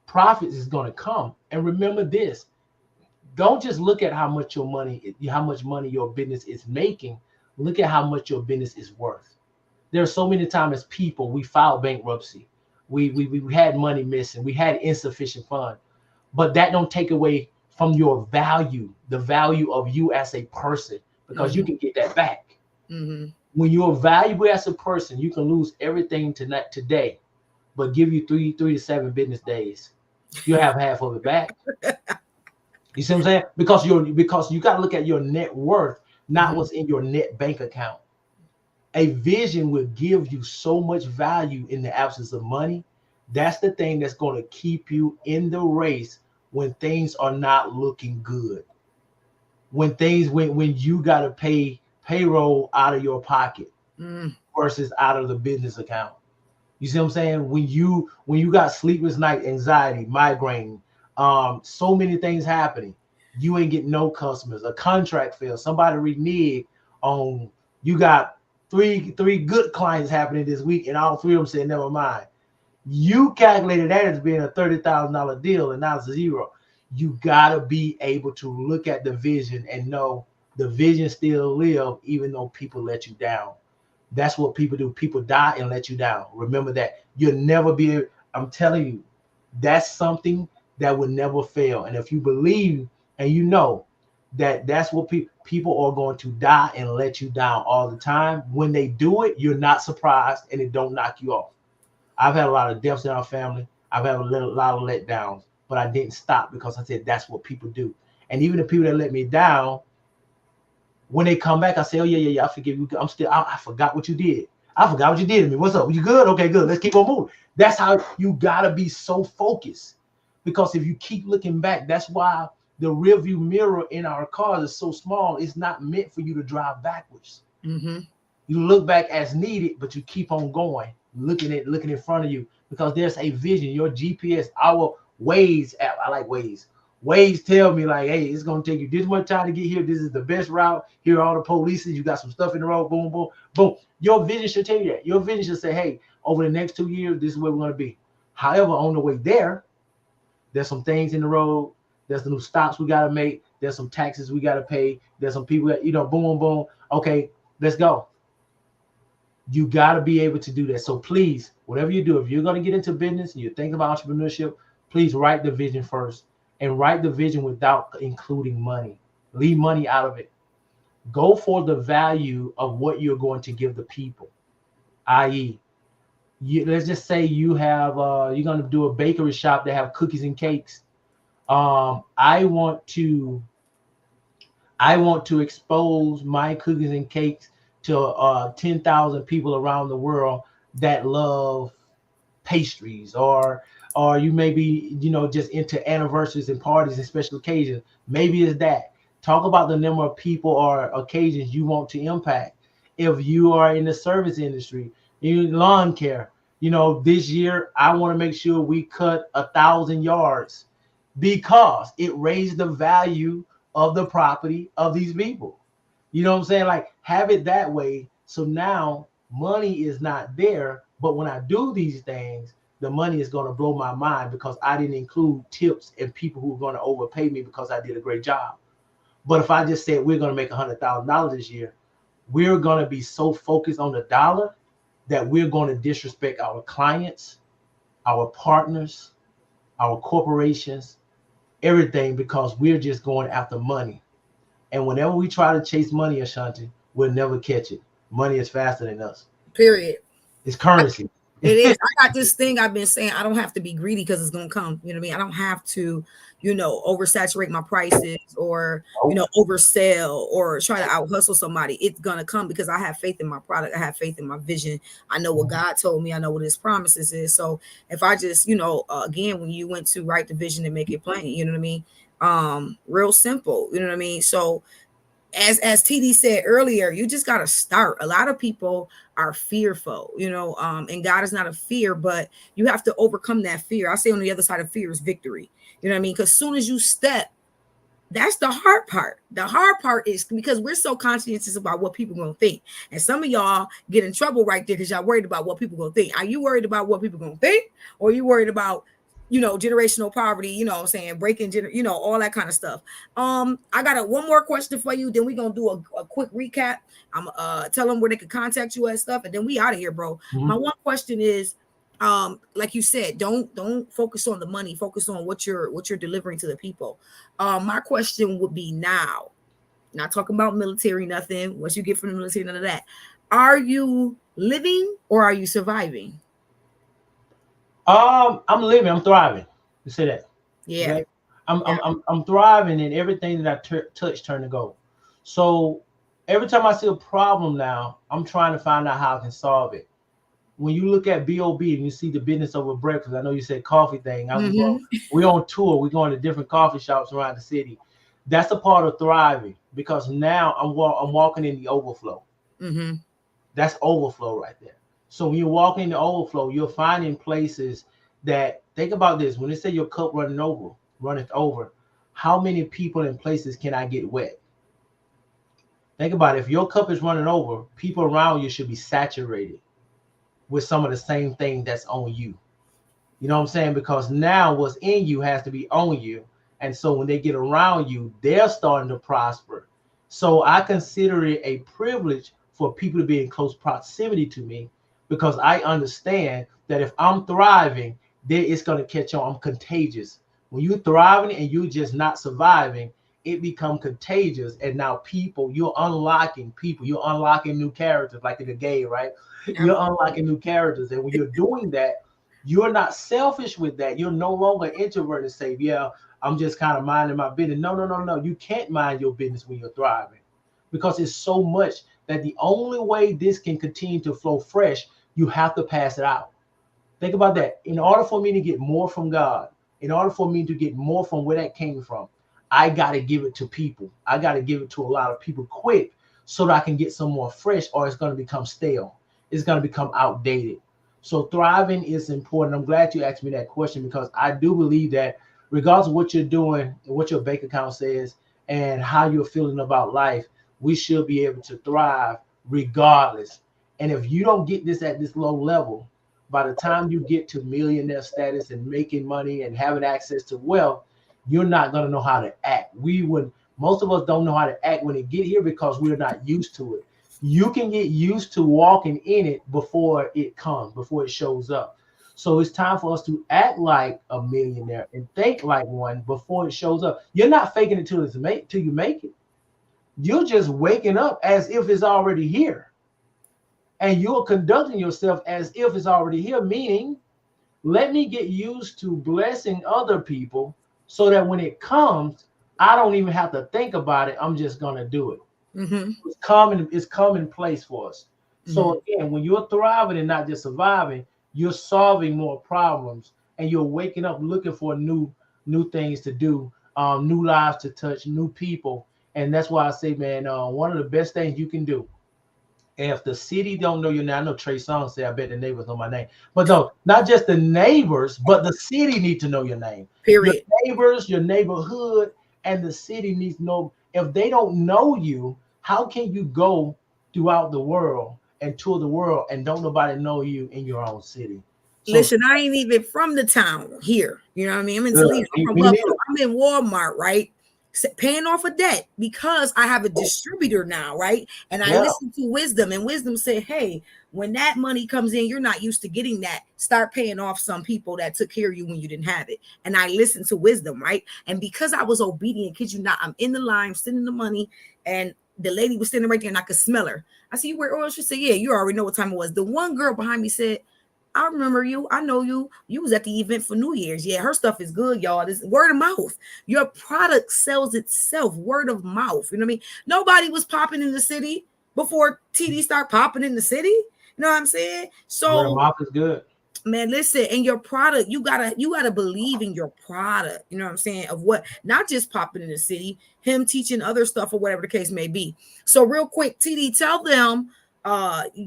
profits is going to come. And remember this, don't just look at how much money your business is making. Look at how much your business is worth. There are so many times as people, we filed bankruptcy. We had money missing. We had insufficient funds. But that don't take away from your value, the value of you as a person, because you can get that back. Mm-hmm. When you're valuable as a person, you can lose everything today, but give you three to 7 business days, you'll have half of it back. You see what I'm saying? Because you got to look at your net worth, not what's in your net bank account. A vision will give you so much value in the absence of money. That's the thing that's going to keep you in the race when things are not looking good. When you got to pay payroll out of your pocket versus out of the business account. You see what I'm saying? When you got sleepless night, anxiety, migraine, so many things happening, you ain't getting no customers. A contract fails. Somebody reneged on. You got three good clients happening this week, and all 3 of them said never mind. You calculated that as being a $30,000 deal, and now it's a zero. You gotta be able to look at the vision and know the vision still live, even though people let you down. That's what people do. People die and let you down. Remember that. You'll never be. I'm telling you, that's something that will never fail. And if you believe and you know that that's what people are going to die and let you down all the time, when they do it, you're not surprised and it don't knock you off. I've had a lot of deaths in our family. I've had a lot of letdowns, but I didn't stop because I said that's what people do. And even the people that let me down, when they come back, I say, oh, yeah, I forgive you. I forgot what you did. I forgot what you did to me. What's up? You good? Okay, good. Let's keep on moving. That's how you got to be so focused. Because if you keep looking back, that's why the rearview mirror in our cars is so small. It's not meant for you to drive backwards. Mm-hmm. You look back as needed, but you keep on going, looking in front of you because there's a vision. Your GPS, our Waze app, I like Waze. Waze tell me like, hey, it's gonna take you this much time to get here. This is the best route. Here are all the police. You got some stuff in the road. Boom, boom, boom. Your vision should tell you that. Your vision should say, hey, over the next 2 years, this is where we're gonna be. However, on the way there, there's some things in the road. There's the new stops we gotta make. There's some taxes we gotta pay. There's some people that, boom, boom. Okay, let's go. You got to be able to do that. So please, whatever you do, if you're going to get into business and you're thinking about entrepreneurship, please write the vision first and write the vision without including money. Leave money out of it. Go for the value of what you're going to give the people, i.e., let's just say you have you're going to do a bakery shop that have cookies and cakes. I want to expose my cookies and cakes to 10,000 people around the world that love pastries, or you may be, just into anniversaries and parties and special occasions. Maybe it's that. Talk about the number of people or occasions you want to impact. If you are in the service industry, lawn care, this year I want to make sure we cut 1,000 yards because it raised the value of the property of these people. You know what I'm saying? Like, have it that way. So now money is not there. But when I do these things, the money is going to blow my mind because I didn't include tips and people who are going to overpay me because I did a great job. But if I just said we're going to make $100,000 this year, we're going to be so focused on the dollar that we're going to disrespect our clients, our partners, our corporations, everything, because we're just going after money. And whenever we try to chase money, Ashanti, we'll never catch it. Money is faster than us. Period. It's currency. It is. I got this thing I've been saying. I don't have to be greedy because it's gonna come. You know what I mean? I don't have to, oversaturate my prices or oversell or try to out hustle somebody. It's gonna come because I have faith in my product. I have faith in my vision. I know what God told me. I know what His promises is. So if I just, again, when you went to write the vision and make it plain, you know what I mean? Real simple. You know what I mean? So as TD said earlier, you just got to start. A lot of people are fearful, and God is not a fear, but you have to overcome that fear. I say on the other side of fear is victory. You know what I mean? Because as soon as you step, that's the hard part. The hard part is because we're so conscientious about what people going to think. And some of y'all get in trouble right there because y'all worried about what people going to think. Are you worried about what people going to think? Or are you worried about generational poverty, what I'm saying, breaking, all that kind of stuff. I got one more question for you. Then we're going to do a quick recap. I'm tell them where they can contact you and stuff. And then we out of here, bro. Mm-hmm. My one question is, like you said, don't focus on the money, focus on what you're delivering to the people. My question would be now, not talking about military, nothing. What you get from the military, none of that. Are you living or are you surviving? I'm living. I'm thriving. You say that. Yeah. Right? I'm thriving, and everything that I touch turn to gold. So every time I see a problem now, I'm trying to find out how I can solve it. When you look at B.O.B. and you see the business over breakfast, I know you said coffee thing. We're on tour. We're going to different coffee shops around the city. That's a part of thriving because now I'm walking in the overflow. Mm-hmm. That's overflow right there. So when you're walking in the overflow, you're finding places that, think about this, when they say your cup runneth over, how many people and places can I get wet? Think about it. If your cup is running over, people around you should be saturated with some of the same thing that's on you. You know what I'm saying? Because now what's in you has to be on you. And so when they get around you, they're starting to prosper. So I consider it a privilege for people to be in close proximity to me, because I understand that if I'm thriving, then it's going to catch on. I'm contagious. When you're thriving and you're just not surviving, it becomes contagious. And now you're unlocking new characters, like in the game, right? You're unlocking new characters. And when you're doing that, you're not selfish with that. You're no longer introverted and say, yeah, I'm just kind of minding my business. No. You can't mind your business when you're thriving, because it's so much that the only way this can continue to flow fresh, you have to pass it out. Think about that. In order for me to get more from God, in order for me to get more from where that came from, I got to give it to people. I got to give it to a lot of people quick so that I can get some more fresh, or it's going to become stale. It's going to become outdated. So thriving is important. I'm glad you asked me that question, because I do believe that regardless of what you're doing, what your bank account says, and how you're feeling about life, we should be able to thrive regardless. And if you don't get this at this low level, by the time you get to millionaire status and making money and having access to wealth, you're not going to know how to act. Most of us don't know how to act when it get here because we're not used to it. You can get used to walking in it before it comes, before it shows up. So it's time for us to act like a millionaire and think like one before it shows up. You're not faking it till you make it. You're just waking up as if it's already here. And you're conducting yourself as if it's already here, meaning, let me get used to blessing other people so that when it comes, I don't even have to think about it. I'm just going to do it. Mm-hmm. It's commonplace for us. Mm-hmm. So again, when you're thriving and not just surviving, you're solving more problems, and you're waking up looking for new things to do, new lives to touch, new people. And that's why I say, man, one of the best things you can do, if the city don't know your name, I know Trey Songz say, I bet the neighbors know my name. But no, not just the neighbors, but the city need to know your name. Period. Your neighbors, your neighborhood, and the city needs to know. If they don't know you, how can you go throughout the world and tour the world and don't nobody know you in your own city? So Listen, I ain't even from the town here. You know what I mean? I'm in good. Toledo. I'm from Me Buffalo. neither. I'm in Walmart, right? Paying off a debt because I have a distributor now, right? And I Yeah, listen to wisdom, and wisdom said, hey, when that money comes in, you're not used to getting that. Start paying off some people that took care of you when you didn't have it. And I listened to wisdom, right? And because I was obedient, kid you not, I'm in the line, sending the money, and the lady was standing right there and I could smell her. I said, you wear oil? She said, yeah, you already know what time it was. The one girl behind me said, I remember you. I know you. You was at the event for New Year's. Yeah, her stuff is good, y'all. This word of mouth. Your product sells itself. Word of mouth. You know what I mean? Nobody was popping in the city before TD start popping in the city. You know what I'm saying? word of So mouth is good. man, listen, and your product, you gotta believe in your product. You know what I'm saying? Of what, not just popping in the city, him teaching other stuff or whatever the case may be. So real quick, TD, tell them,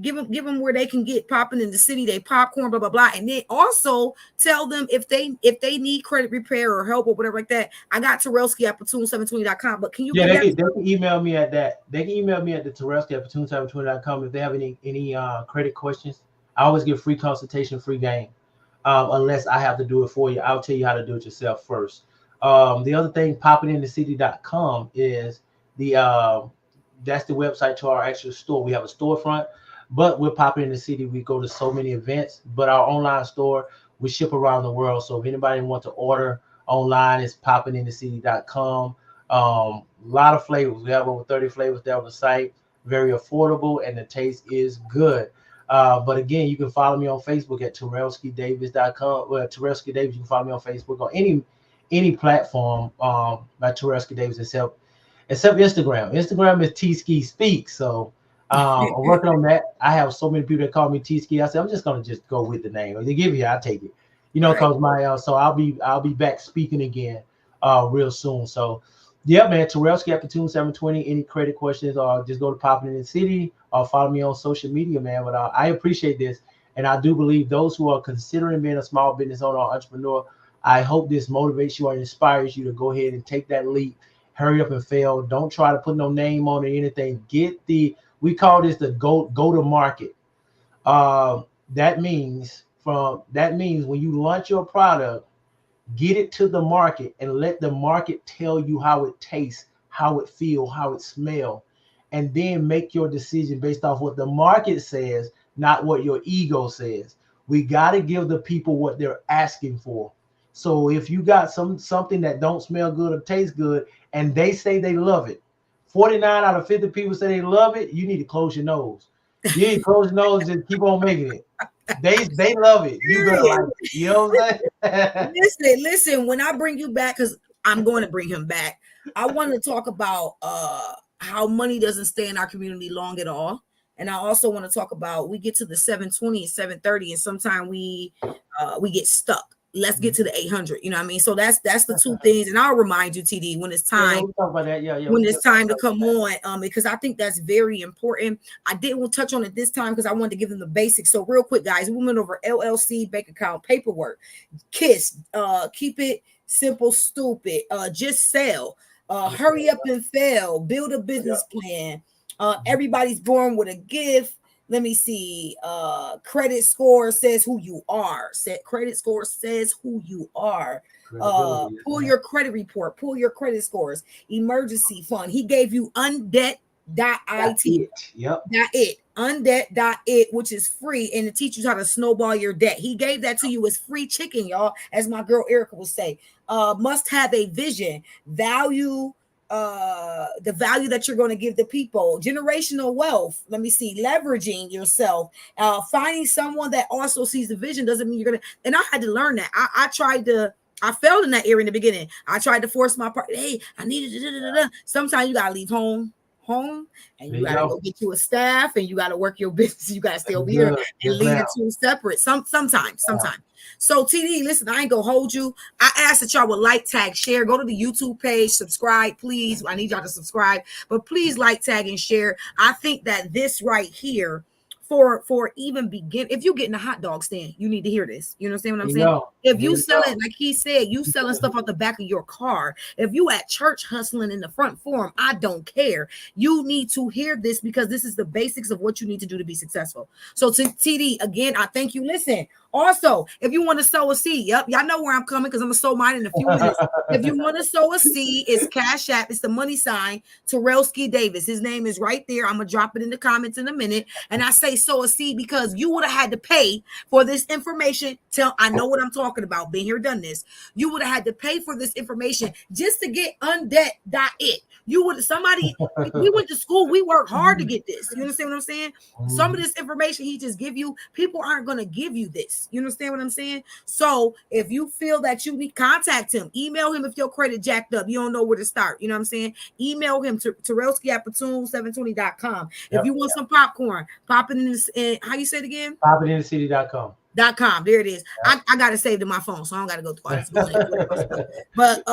give them where they can get popping in the city, they popcorn, blah blah blah, and then also tell them if they need credit repair or help or whatever like that. I got Terrellski at platoon720.com, but can you Yeah, give that? they can email me at that. They can email me at the Terrellski@platoon720.com if they have any credit questions. I always give free consultation, free game. Unless I have to do it for you. I'll tell you how to do it yourself first. The other thing, poppinginthecity.com is that's the website to our actual store. We have a storefront, but we're popping in the city. We go to so many events, but our online store, we ship around the world. So if anybody wants to order online, it's poppinginthecity.com. A lot of flavors. We have over 30 flavors there on the site. Very affordable, and the taste is good. But again, you can follow me on Facebook at TerrellskiDavis.com. Terrellski Davis, you can follow me on Facebook on any platform by Terrellski Davis except Instagram. Instagram is T Ski Speak. So I'm working on that. I have so many people that call me T Ski. I said I'm just gonna just go with the name. If they give you, I take it. Right. Cause my so I'll be back speaking again real soon. So yeah, man, Terrellski at Platoon 720. Any credit questions, or just go to Popping in the City or follow me on social media, man. But I appreciate this. And I do believe those who are considering being a small business owner or entrepreneur, I hope this motivates you or inspires you to go ahead and take that leap. Hurry up and fail. Don't try to put no name on it or anything. We call this the go to market. Uh, that means when you launch your product, get it to the market and let the market tell you how it tastes, how it feels, how it smells, and then make your decision based off what the market says, not what your ego says. We got to give the people what they're asking for. So if you got something that don't smell good or taste good and they say they love it, 49 out of 50 people say they love it, you need to close your nose. You need to close your nose and keep on making it. They love it. You better Period. like it. You know what I'm saying? Listen, when I bring you back, because I'm going to bring him back, I want to talk about how money doesn't stay in our community long at all. And I also want to talk about, we get to the 720 and 730, and sometimes we get stuck. Let's get to the 800. You know what I mean? So that's the two things. And I'll remind you, TD, when it's Yeah, time, we'll talk about that. Yeah, we when can it's just talk time to about come that. on, because I think that's very important. I didn't touch on it this time because I wanted to give them the basics. So real quick, guys, we went over LLC, bank account, paperwork, KISS, keep it simple, stupid, just sell, hurry up and fail, build a business plan. Everybody's born with a gift. Let me see. Credit score says who you are. Credit score says who you are. Credibility, yes, Pull ma'am. your credit report, pull your credit scores, emergency fund. He gave you undebt.it. That's it. Yep. Undebt.it, which is free, and it teaches you how to snowball your debt. He gave that to you as free chicken, y'all, as my girl Erica would say. Must have a vision, value, the value that you're going to give the people, generational wealth. Let me see, leveraging yourself, finding someone that also sees the vision doesn't mean you're gonna. And I had to learn that. I failed in that area in the beginning. I tried to force my part. Hey, I needed to. Sometimes you gotta leave home, and There you you gotta go. go get you a staff, and you gotta work your business. You gotta stay That's over here good. and Yes, lead ma'am. the two separate. Sometimes. Wow. So TD, listen, I ain't gonna hold you. I ask that y'all would like, tag, share, go to the YouTube page, subscribe, please. I need y'all to subscribe, but please like, tag, and share. I think that this right here, for even begin, if you get in a hot dog stand, you need to hear this. You understand what I'm There you saying? go. If There you you selling, go. like he said, you selling stuff out the back of your car. If you at church hustling in the front forum, I don't care. You need to hear this because this is the basics of what you need to do to be successful. So to TD, again, I thank you. Listen, Also, if you want to sow a seed, yep, y'all know where I'm coming because I'm gonna sow mine in a few minutes. If you want to sow a seed, it's Cash App. It's the money sign Terrellski Davis. His name is right there. I'm gonna drop it in the comments in a minute. And I say sow a seed because you would have had to pay for this information. I know what I'm talking about. Been here, done this. You would have had to pay for this information just to get undebt.it. You would somebody we went to school, we worked hard to get this. You understand what I'm saying? Some of this information he just give you, people aren't going to give you this. You understand what I'm saying? So if you feel that you need, contact him, email him if your credit jacked up, you don't know where to start. You know what I'm saying? Email him to Terrellski@platoon720.com. If you want some popcorn, pop it in this, how you say it again? Popitintocity.com. There it is. I got it saved in my phone, so I don't got to go through all this. But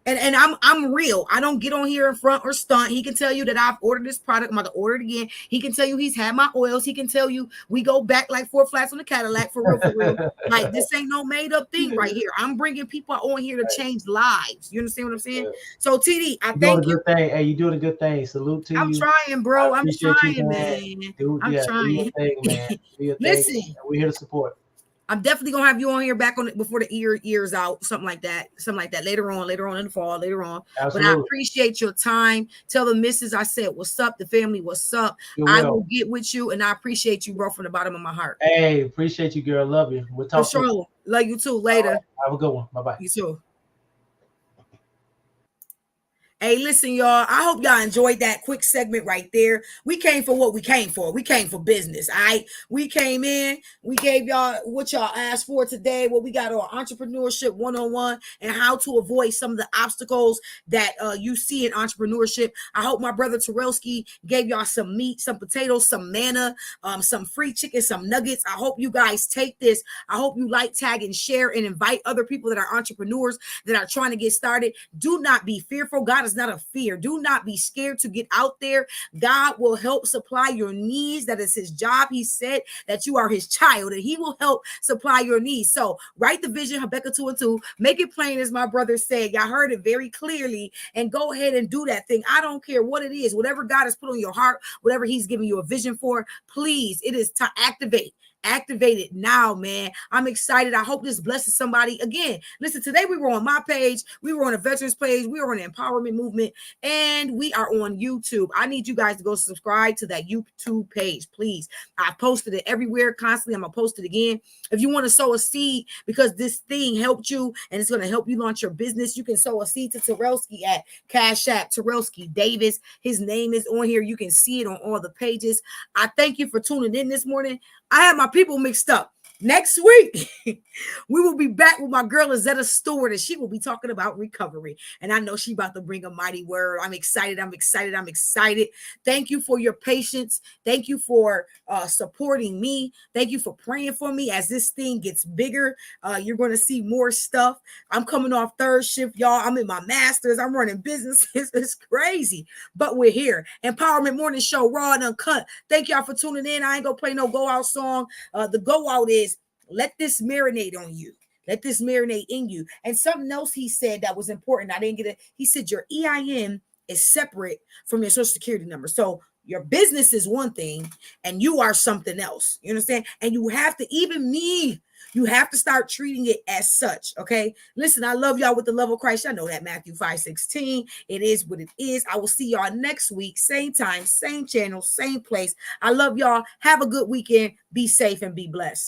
and I'm real. I don't get on here in front or stunt. He can tell you that I've ordered this product. I'm about to order it again. He can tell you he's had my oils. He can tell you we go back like 4 flats on the Cadillac for real, for real. Like this ain't no made up thing right here. I'm bringing people on here to change lives. You understand what I'm saying? So TD, I thank you. Thing. Hey, you doing a good thing. Salute to you. I'm trying, bro. I'm trying, you, man. I'm trying. Do your thing, man. Do your Listen, thing. We're here to support. I'm definitely gonna have you on here back on it before the year's out, something like that later on in the fall, later on. Absolutely. But I appreciate your time. Tell the missus I said what's up, the family what's up. I will get with you, and I appreciate you, bro, from the bottom of my heart. Hey, appreciate you, girl. Love you. We'll talk. For sure. Love you too. Later. Right. Have a good one. Bye-bye. You too. Hey, listen, y'all. I hope y'all enjoyed that quick segment right there. We came for what we came for. We came for business. All right. We came in. We gave y'all what y'all asked for today. What we got on entrepreneurship 101 and how to avoid some of the obstacles that you see in entrepreneurship. I hope my brother Terrellski gave y'all some meat, some potatoes, some manna, some free chicken, some nuggets. I hope you guys take this. I hope you like, tag, and share and invite other people that are entrepreneurs that are trying to get started. Do not be fearful. God is not a fear. Do not be scared to get out there. God will help supply your needs. That is his job. He said that you are his child and he will help supply your needs. So write the vision, Habakkuk 2:2. Make it plain as my brother said. Y'all heard it very clearly and go ahead and do that thing. I don't care what it is. Whatever God has put on your heart, whatever he's giving you a vision for, please, it is to activate. Activate it now, man. I'm excited. I hope this blesses somebody. Again, listen, today we were on my page. We were on a veterans page. We were on the empowerment movement, and we are on YouTube. I need you guys to go subscribe to that YouTube page, please. I posted it everywhere constantly. I'm going to post it again. If you want to sow a seed because this thing helped you and it's going to help you launch your business, you can sow a seed to Terrellski at Cash App, Terrellski Davis. His name is on here. You can see it on all the pages. I thank you for tuning in this morning. I had my people mixed up. Next week, we will be back with my girl, Izetta Stewart, and she will be talking about recovery. And I know she's about to bring a mighty word. I'm excited. Thank you for your patience. Thank you for supporting me. Thank you for praying for me as this thing gets bigger. You're going to see more stuff. I'm coming off third shift, y'all. I'm in my master's. I'm running businesses. It's crazy, but we're here. Empowerment Morning Show, raw and uncut. Thank y'all for tuning in. I ain't going to play no go out song. The go out is, let this marinate on you. Let this marinate in you. And something else he said that was important. I didn't get it. He said your EIN is separate from your social security number. So your business is one thing and you are something else. You understand? And you have to, even me, you have to start treating it as such. Okay. Listen, I love y'all with the love of Christ. I know that Matthew 5:16. It is what it is. I will see y'all next week. Same time, same channel, same place. I love y'all. Have a good weekend. Be safe and be blessed.